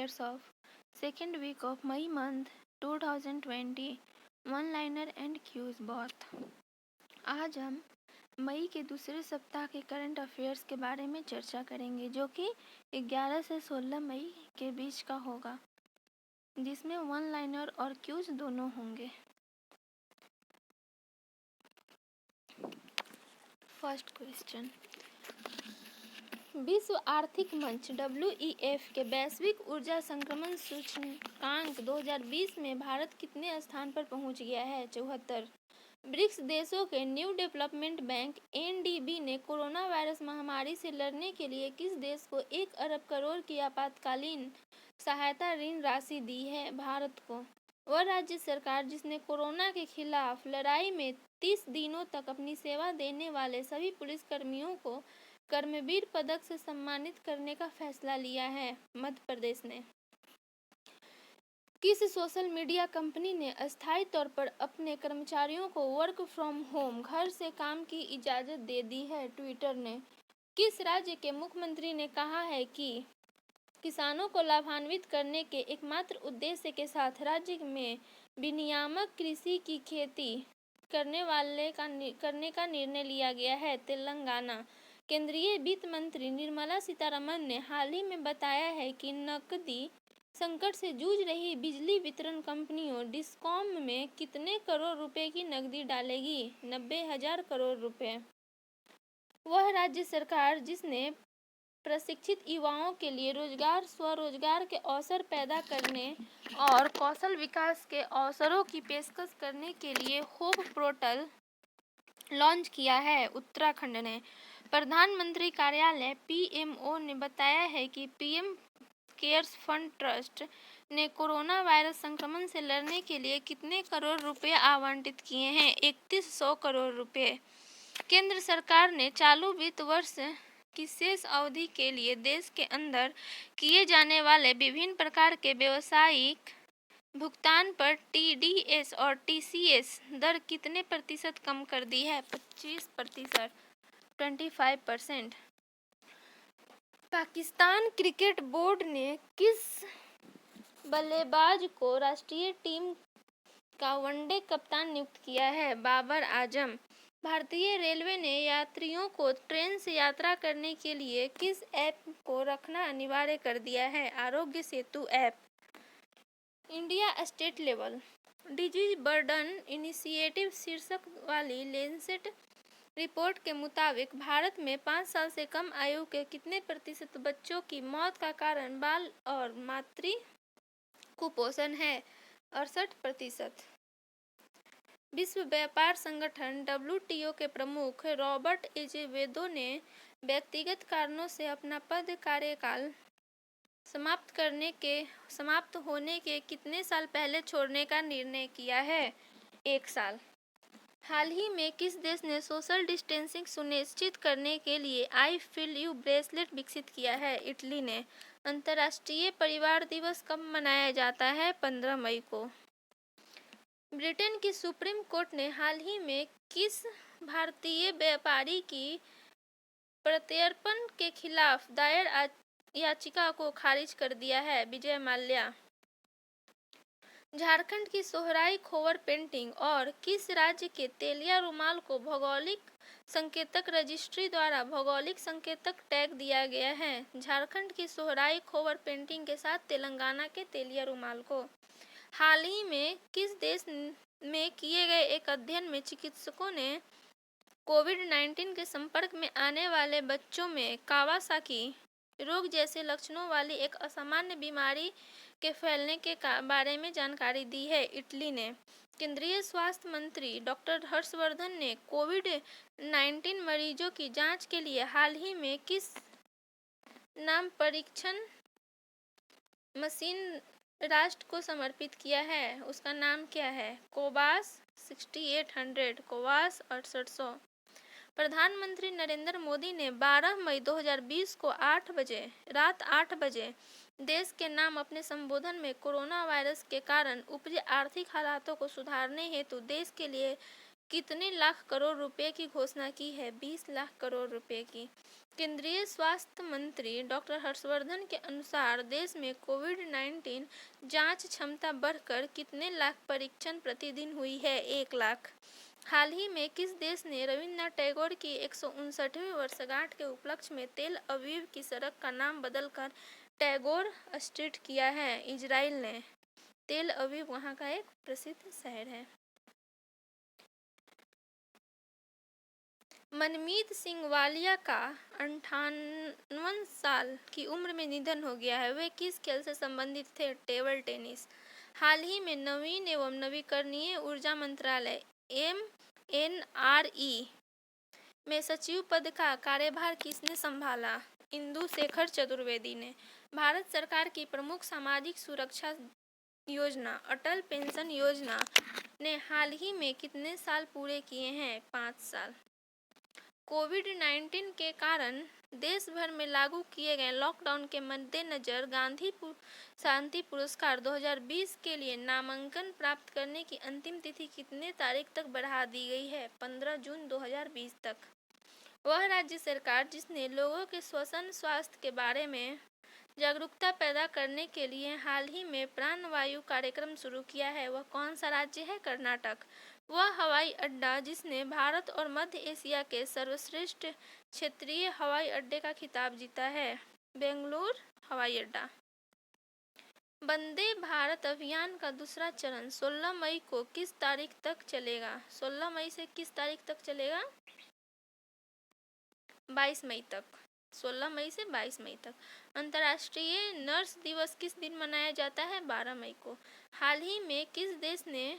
affairs of second week of May month 2020, one liner and Qs both. आज हम मई के दूसरे सप्ताह के करंट अफेयर्स के बारे में चर्चा करेंगे, जो कि 11 से 16 मई के बीच का होगा, जिसमें वन लाइनर और क्यूज दोनों होंगे। फर्स्ट क्वेश्चन, विश्व आर्थिक मंच WEF के वैश्विक ऊर्जा संक्रमण सूचकांक 2020 में भारत कितने स्थान पर पहुंच गया है? 74। ब्रिक्स देशों के न्यू डेवलपमेंट बैंक NDB ने कोरोना वायरस महामारी से लड़ने के लिए किस देश को 1 अरब करोड़ की आपातकालीन सहायता ऋण राशि दी है? भारत को। वह राज्य सरकार जिसने कोरोना के खिलाफ लड़ाई में 30 दिनों तक अपनी सेवा देने वाले सभी पुलिसकर्मियों को कर्मवीर पदक से सम्मानित करने का फैसला लिया है? मध्य प्रदेश ने। किस सोशल मीडिया कंपनी ने अस्थायी तौर पर अपने कर्मचारियों को वर्क फ्रॉम होम घर से काम की इजाजत दे दी है? ट्विटर ने। किस राज्य के मुख्यमंत्री ने कहा है कि किसानों को लाभान्वित करने के एकमात्र उद्देश्य के साथ राज्य में विनियामक कृषि की खेती करने का निर्णय लिया गया है? तेलंगाना। केंद्रीय वित्त मंत्री निर्मला सीतारमण ने हाल ही में बताया है कि नकदी संकट से जूझ रही बिजली वितरण कंपनियों डिस्कॉम में कितने करोड़ रुपए की नकदी डालेगी? 90,000 करोड़ रुपए। वह राज्य सरकार जिसने प्रशिक्षित युवाओं के लिए रोजगार, स्वरोजगार के अवसर पैदा करने और कौशल विकास के अवसरों की पेशकश करने के लिए होप पोर्टल लॉन्च किया है? उत्तराखंड ने। प्रधानमंत्री कार्यालय PMO ने बताया है कि PM केयर्स फंड ट्रस्ट ने कोरोना वायरस संक्रमण से लड़ने के लिए कितने करोड़ रुपए आवंटित किए हैं? 3100 करोड़ रुपए। केंद्र सरकार ने चालू वित्त वर्ष की शेष अवधि के लिए देश के अंदर किए जाने वाले विभिन्न प्रकार के व्यावसायिक भुगतान पर TDS और TCS दर कितने प्रतिशत कम कर दी है? 25%, 25%। पाकिस्तान क्रिकेट बोर्ड ने किस बल्लेबाज को राष्ट्रीय टीम का वनडे कप्तान नियुक्त किया है? बाबर आजम। भारतीय रेलवे ने यात्रियों को ट्रेन से यात्रा करने के लिए किस ऐप को रखना अनिवार्य कर दिया है? Aarogya Setu app. India state level disease burden initiative शीर्षक वाली लेंसेट रिपोर्ट के मुताबिक भारत में 5 साल से कम आयु के कितने प्रतिशत बच्चों की मौत का कारण बाल और मातृ कुपोषण है? 68%। विश्व व्यापार संगठन WTO के प्रमुख रॉबर्ट एजेवेदो ने व्यक्तिगत कारणों से अपना पद कार्यकाल समाप्त होने के कितने साल पहले छोड़ने का निर्णय किया है? 1 साल। हाल ही में किस देश ने सोशल डिस्टेंसिंग सुनिश्चित करने के लिए आई फील यू ब्रेसलेट विकसित किया है? इटली ने। अंतर्राष्ट्रीय परिवार दिवस कब मनाया जाता है? 15 मई को। ब्रिटेन की सुप्रीम कोर्ट ने हाल ही में किस भारतीय व्यापारी की प्रत्यर्पण के खिलाफ दायर याचिका को खारिज कर दिया है? विजय माल्या। झारखंड की सोहराई खोवर पेंटिंग और किस राज्य के तेलिया रुमाल को भौगोलिक संकेतक रजिस्ट्री द्वारा भौगोलिक संकेतक टैग दिया गया है? झारखंड की सोहराई खोवर पेंटिंग के साथ तेलंगाना के तेलिया रुमाल को। हाल ही में किस देश में किए गए एक अध्ययन में चिकित्सकों ने कोविड-19 के संपर्क में आने वाले बच्चों में कावासाकी रोग जैसे लक्षणों वाली एक असामान्य बीमारी के फैलने के बारे में जानकारी दी है? इटली ने। केंद्रीय स्वास्थ्य मंत्री डॉक्टर हर्षवर्धन ने कोविड-19 मरीजों की जांच के लिए हाल ही में किस नाम परीक्षण मशीन राष्ट्र को समर्पित किया है? उसका नाम क्या है? कोवास 6800, कोवास 6800। प्रधानमंत्री नरेंद्र मोदी ने 12 मई 2020 को रात 8 बजे देश के नाम अपने संबोधन में कोरोना वायरस के कारण उपजे आर्थिक हालातों को सुधारने हेतु देश के लिए कितने लाख करोड़ रुपए की घोषणा की है? 20 लाख करोड़ रुपए की। केंद्रीय स्वास्थ्य मंत्री डॉक्टर हर्षवर्धन के अनुसार देश में कोविड-19 जांच क्षमता बढ़कर कितने लाख परीक्षण प्रतिदिन हुई है? 1 लाख। हाल ही में किस देश ने रविन्द्रनाथ टैगोर की 159वीं वर्षगांठ के उपलक्ष्य में तेल अवीव की सड़क का नाम बदलकर टैगोर स्ट्रीट किया है? इजराइल ने। तेल अवीव वहां का एक प्रसिद्ध शहर है। मनमीत सिंह वालिया का 58 साल की उम्र में निधन हो गया है। वे किस खेल से संबंधित थे? Table tennis. हाल ही में नवीन एवं नवीकरणीय ऊर्जा मंत्रालय MNRE में सचिव पद का कार्यभार किसने संभाला? इंदु शेखर चतुर्वेदी ने। भारत सरकार की प्रमुख सामाजिक सुरक्षा योजना अटल पेंशन योजना ने हाल ही में कितने साल पूरे किए हैं? 5 साल। कोविड-19 के कारण देश भर में लागू किए गए लॉकडाउन के मद्देनजर गांधी शांति पुरस्कार 2020 के लिए नामांकन प्राप्त करने की अंतिम तिथि कितने तारीख तक बढ़ा दी गई है? 15 जून 2020 तक। वह राज्य सरकार जिसने लोगों के श्वसन स्वास्थ्य के बारे में जागरूकता पैदा करने के लिए हाल ही में प्राणवायु कार्यक्रम शुरू किया है, वह कौन सा राज्य है? कर्नाटक। वह हवाई अड्डा जिसने भारत और मध्य एशिया के सर्वश्रेष्ठ क्षेत्रीय हवाई अड्डे का खिताब जीता है? बेंगलुरु हवाई अड्डा। वंदे भारत अभियान का दूसरा चरण 16 मई को किस तारीख तक चलेगा? 16 मई से किस तारीख तक चलेगा? 22 मई तक। 16 मई से 22 मई तक। अंतर्राष्ट्रीय नर्स दिवस किस दिन मनाया जाता है? 12 मई को। हाल ही में किस देश ने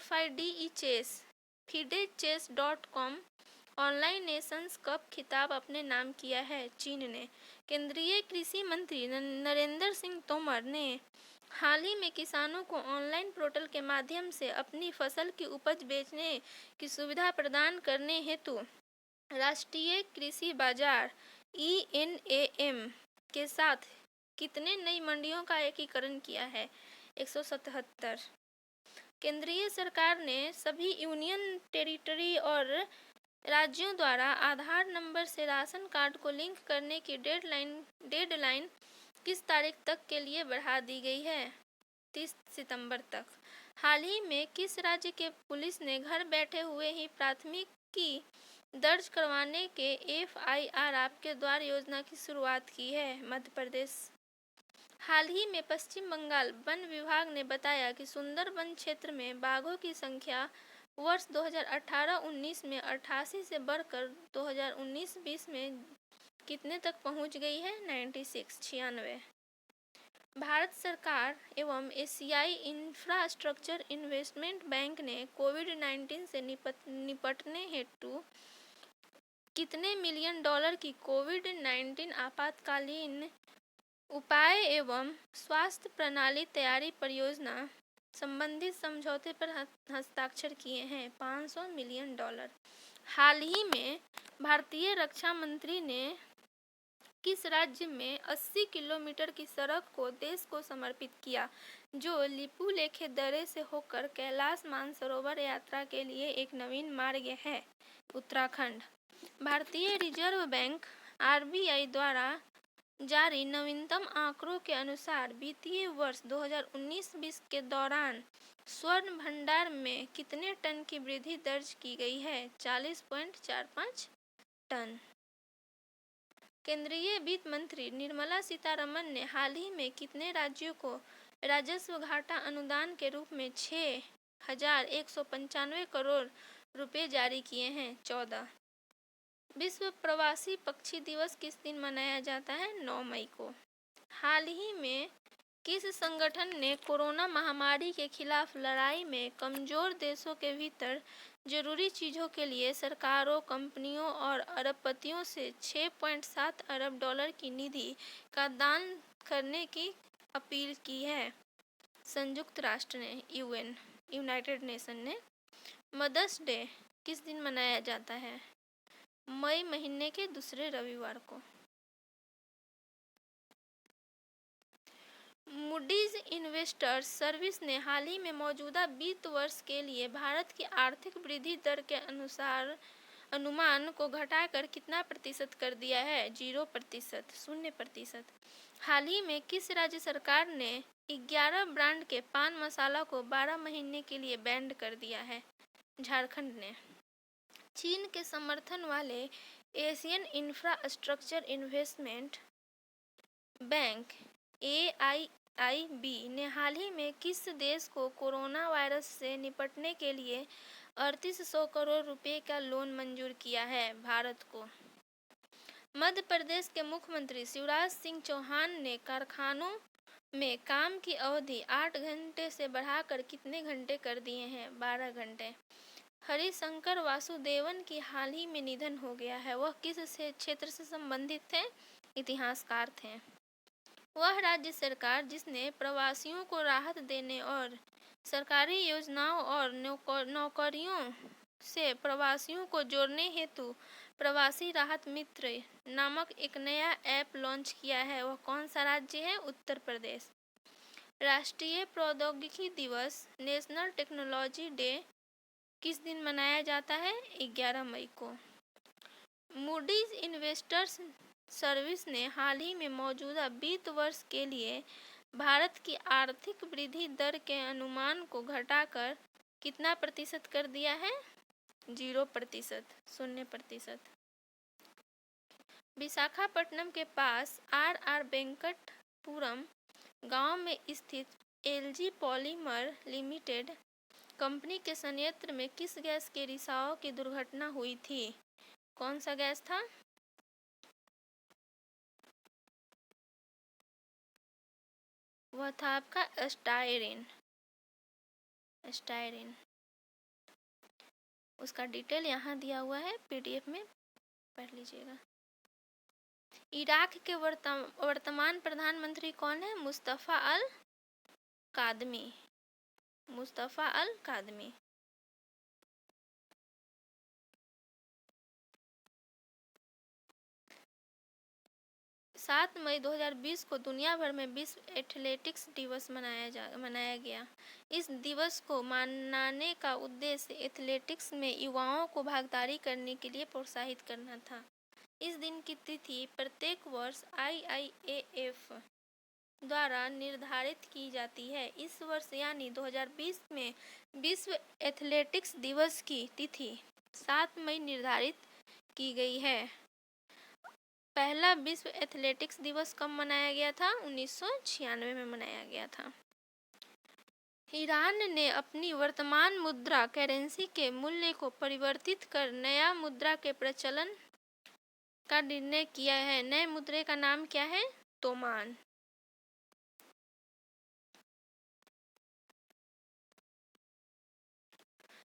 FIDE chess FIDE-chess.com online nations cup खिताब अपने नाम किया है? चीन ने। केंद्रीय कृषि मंत्री नरेंद्र सिंह तोमर ने हाल ही में किसानों को ऑनलाइन पोर्टल के माध्यम से अपनी फसल की उपज बेचने की सुविधा प्रदान करने हेतु राष्ट्रीय कृषि बाजार ENAM के साथ कितने नई मंडियों का एकीकरण किया है? 177। केंद्रीय सरकार ने सभी यूनियन टेरिटरी और राज्यों द्वारा आधार नंबर से राशन कार्ड को लिंक करने की डेडलाइन किस तारीख तक के लिए बढ़ा दी गई है? 30 सितंबर तक। हाल ही में किस राज्य के पुलिस ने घर बैठे हुए ही प्राथमिकी दर्ज करवाने के FIR आपके द्वार योजना की शुरुआत की है? मध्य प्रदेश। हाल ही में पश्चिम बंगाल वन विभाग ने बताया कि सुंदरबन क्षेत्र में बाघों की संख्या वर्ष 2018-19 में 88 से बढ़कर 2019-20 में कितने तक पहुंच गई है? 96। भारत सरकार एवं एशियाई इंफ्रास्ट्रक्चर इन्वेस्टमेंट बैंक ने कोविड-19 से निपटने हेतु कितने मिलियन डॉलर की कोविड-19 आपातकालीन उपाय एवं स्वास्थ्य प्रणाली तैयारी परियोजना संबंधित समझौते पर हस्ताक्षर किए हैं? 500 मिलियन डॉलर। हाल ही में भारतीय रक्षा मंत्री ने किस राज्य में 80 किलोमीटर की सड़क को देश को समर्पित किया, जो लिपुलेख दर्रे से होकर कैलाश मानसरोवर यात्रा के लिए एक नवीन मार्ग है? उत्तराखंड। भारतीय रिजर्व बैंक RBI द्वारा जारी नवीनतम आंकड़ों के अनुसार वित्तीय वर्ष 2019-20 के दौरान स्वर्ण भंडार में कितने टन की वृद्धि दर्ज की गई है? 40.45 टन। केंद्रीय वित्त मंत्री निर्मला सीतारमण ने हाल ही में कितने राज्यों को राजस्व घाटा अनुदान के रूप में 6,195 करोड़ रुपए जारी किए हैं? 14। विश्व प्रवासी पक्षी दिवस किस दिन मनाया जाता है? 9 मई को। हाल ही में किस संगठन ने कोरोना महामारी के खिलाफ लड़ाई में कमजोर देशों के भीतर जरूरी चीजों के लिए सरकारों, कंपनियों और अरबपतियों से 6.7 अरब डॉलर की निधि का दान करने की अपील की है? संयुक्त राष्ट्र ने, यूनाइटेड नेशन ने। मदर्स डे किस दिन मनाया जाता है? मई महीने के दूसरे रविवार को। मूडीज इन्वेस्टर्स सर्विस ने हाल ही में मौजूदा वित्त वर्ष के लिए भारत की आर्थिक वृद्धि दर के अनुसार अनुमान को घटाकर कितना प्रतिशत कर दिया है? 0%, 0%। हाल ही में किस राज्य सरकार ने 11 ब्रांड के पान मसाला को 12 महीने के लिए बैन कर दिया है? झारखंड ने। चीन के समर्थन वाले Asian infrastructure investment bank AIIB ने हाल ही में किस देश को कोरोना वायरस से निपटने के लिए 3800 करोड़ रुपए का लोन मंजूर किया है? भारत को। मध्य प्रदेश के मुख्यमंत्री शिवराज सिंह चौहान ने कारखानों में काम की अवधि 8 घंटे से बढ़ाकर कितने घंटे कर दिए हैं? 12 घंटे। हरिशंकर वासुदेवन की हाल ही में निधन हो गया है। वह किस क्षेत्र से संबंधित थे? इतिहासकार थे। वह राज्य सरकार जिसने प्रवासियों को राहत देने और सरकारी योजनाओं और नौकरियों से प्रवासियों को जोड़ने हेतु प्रवासी राहत मित्र नामक एक नया ऐप लॉन्च किया है, वह कौन सा राज्य है? उत्तर प्रदेश। राष्ट्रीय प्रौद्योगिकी दिवस नेशनल टेक्नोलॉजी डे किस दिन मनाया जाता है? 11 मई को। मूडीज इन्वेस्टर्स सर्विस ने हाल ही में मौजूदा वित्त वर्ष के लिए भारत की आर्थिक वृद्धि दर के अनुमान को घटाकर कितना प्रतिशत कर दिया है? 0%, 0%। विशाखापट्टनम के पास RR वेंकटपुरम गांव में स्थित LG पॉलीमर लिमिटेड कंपनी के संयंत्र में किस गैस के रिसाव की दुर्घटना हुई थी? कौन सा गैस था? वह था आपका स्टायरिन। उसका डिटेल यहाँ दिया हुआ है, PDF में पढ़ लीजिएगा। इराक के वर्तमान प्रधानमंत्री कौन है? मुस्तफा अल कादमी। 7 मई 2020 को दुनिया भर में विश्व एथलेटिक्स दिवस मनाया गया। इस दिवस को मनाने का उद्देश्य एथलेटिक्स में युवाओं को भागीदारी करने के लिए प्रोत्साहित करना था। इस दिन की तिथि प्रत्येक वर्ष IIAF द्वारा निर्धारित की जाती है। इस वर्ष यानी 2020 में विश्व एथलेटिक्स दिवस की तिथि 7 मई निर्धारित की गई है। पहला विश्व एथलेटिक्स दिवस कब मनाया गया था? 1996 में मनाया गया था। ईरान ने अपनी वर्तमान मुद्रा करेंसी के मूल्य को परिवर्तित कर नया मुद्रा के प्रचलन का निर्णय किया है। नए मुद्रे का नाम क्या है? तोमान।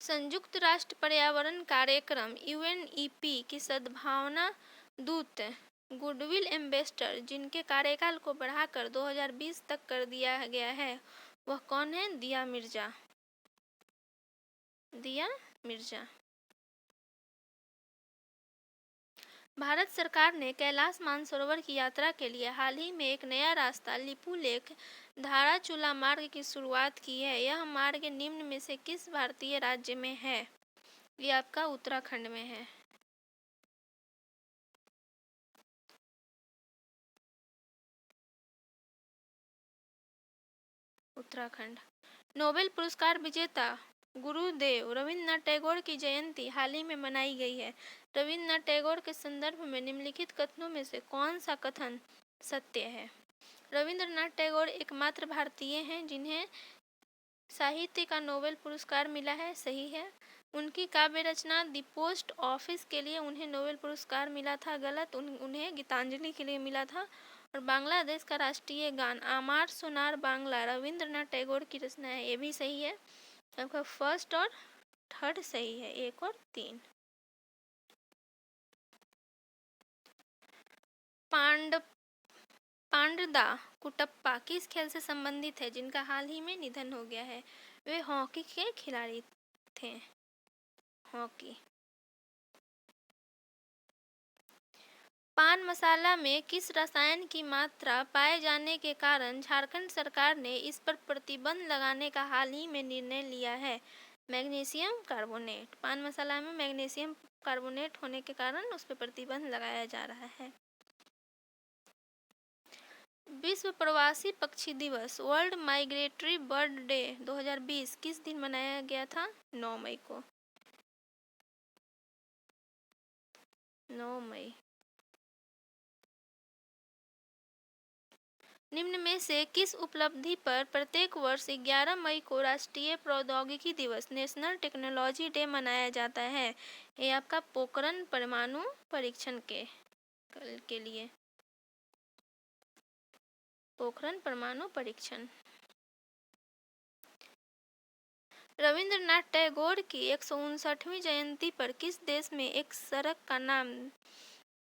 संयुक्त राष्ट्र पर्यावरण कार्यक्रम UNEP की सद्भावना दूत गुडविल एम्बेसडर जिनके कार्यकाल को बढ़ाकर 2020 तक कर दिया गया है, वह कौन है? दिया मिर्जा। भारत सरकार ने कैलाश मानसरोवर की यात्रा के लिए हाल ही में एक नया रास्ता लिपुलेख धाराचूला मार्ग की शुरुआत की है। यह मार्ग निम्न में से किस भारतीय राज्य में है? ये आपका उत्तराखंड में है। उत्तराखंड। नोबेल पुरस्कार विजेता गुरुदेव रविंद्रनाथ टैगोर की जयंती हाल ही में मनाई गई है। रविंद्रनाथ टैगोर के संदर्भ में निम्नलिखित कथनों में से कौन सा कथन सत्य है? रविंद्रनाथ टैगोर एकमात्र भारतीय हैं जिन्हें साहित्य का नोबेल पुरस्कार मिला है। सही है। उनकी काव्य रचना द पोस्ट ऑफिस के लिए उन्हें नोबेल पुरस्कार मिला था। गलत, उन्हें गीतांजलि के लिए मिला था। और बांग्लादेश का राष्ट्रीय गान आमार सोनार बांग्ला रविंद्रनाथ टैगोर की रचना है। ये भी सही है। आपका फर्स्ट और थर्ड सही है, 1 और 3। पांडदा कुटप्पा किस खेल से संबंधित है जिनका हाल ही में निधन हो गया है? वे हॉकी के खिलाड़ी थे। हॉकी। पान मसाला में किस रसायन की मात्रा पाए जाने के कारण झारखंड सरकार ने इस पर प्रतिबंध लगाने का हाल ही में निर्णय लिया है? मैग्नीशियम कार्बोनेट, पान मसाला में मैग्नीशियम कार्बोनेट होने के कारण उस पर प्रतिबंध लगाया जा रहा है। विश्व प्रवासी पक्षी दिवस, वर्ल्ड माइग्रेटरी बर्ड डे 2020 किस दिन मनाया गया था? 9 मई को। 9 मई। निम्न में से किस उपलब्धि पर प्रत्येक वर्ष 11 मई को राष्ट्रीय प्रौद्योगिकी दिवस, नेशनल टेक्नोलॉजी डे मनाया जाता है? ये आपका पोखरण परमाणु परीक्षण के लिए, पोखरण परमाणु परीक्षण। रविंद्रनाथ टैगोर की 159वीं जयंती पर किस देश में एक सड़क का नाम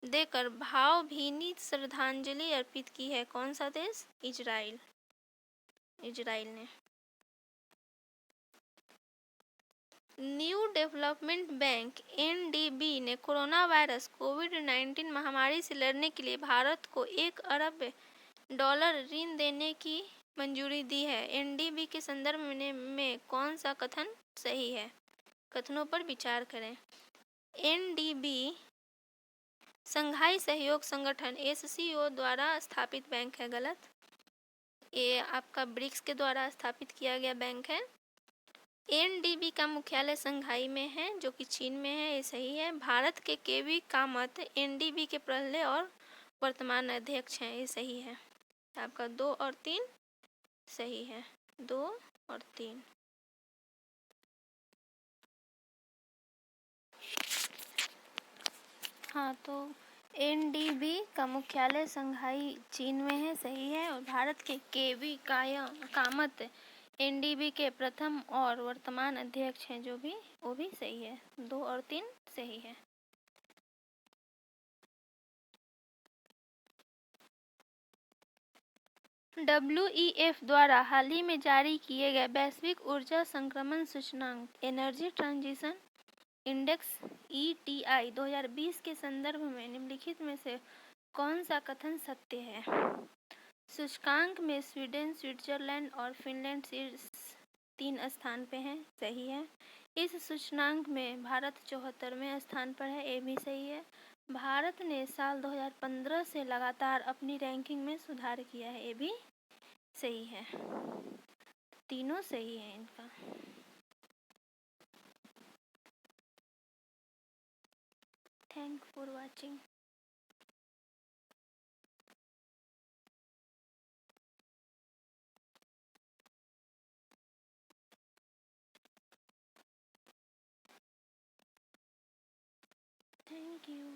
देकर भावभीनी श्रद्धांजलि अर्पित की है? कौन सा देश? इजराइल। इजराइल ने। न्यू डेवलपमेंट बैंक (एनडीबी) ने कोरोना वायरस कोविड-19 महामारी से लड़ने के लिए भारत को $1 अरब ऋण देने की मंजूरी दी है। एनडीबी के संदर्भ में कौन सा कथन सही है? कथनों पर विचार करें। एनडीबी संघाई सहयोग संगठन (एससीओ) द्वारा स्थापित बैंक है। गलत। ये आपका ब्रिक्स के द्वारा स्थापित किया गया बैंक है। एनडीबी का मुख्यालय संघाई में है, जो कि चीन में है। ये सही है। भारत के केवी कामत एनडीबी के पहले और वर्तमान अध्यक्ष हैं। ये सही है। आपका 2 और 3 सही है। 2 और 3। हाँ, तो एनडीबी का मुख्यालय संघाई चीन में है। सही है। और भारत के केवी कामत एनडीबी के प्रथम और वर्तमान अध्यक्ष हैं, वो भी सही है। 2 और 3 सही है। WEF द्वारा हाल ही में जारी किए गए वैश्विक ऊर्जा संक्रमण सूचकांक एनर्जी ट्रांजिशन इंडेक्स ETI 2020 के संदर्भ में निम्नलिखित में से कौन सा कथन सत्य है? सूचकांक में स्वीडन, स्विट्जरलैंड और फिनलैंड शीर्ष 3 स्थान पे हैं। सही है। इस सूचकांक में भारत 74वें स्थान पर है। ये भी सही है। भारत ने साल 2015 से लगातार अपनी रैंकिंग में सुधार किया है। ये भी सही है। तीनों सही है इनका। Thank for watching. Thank you.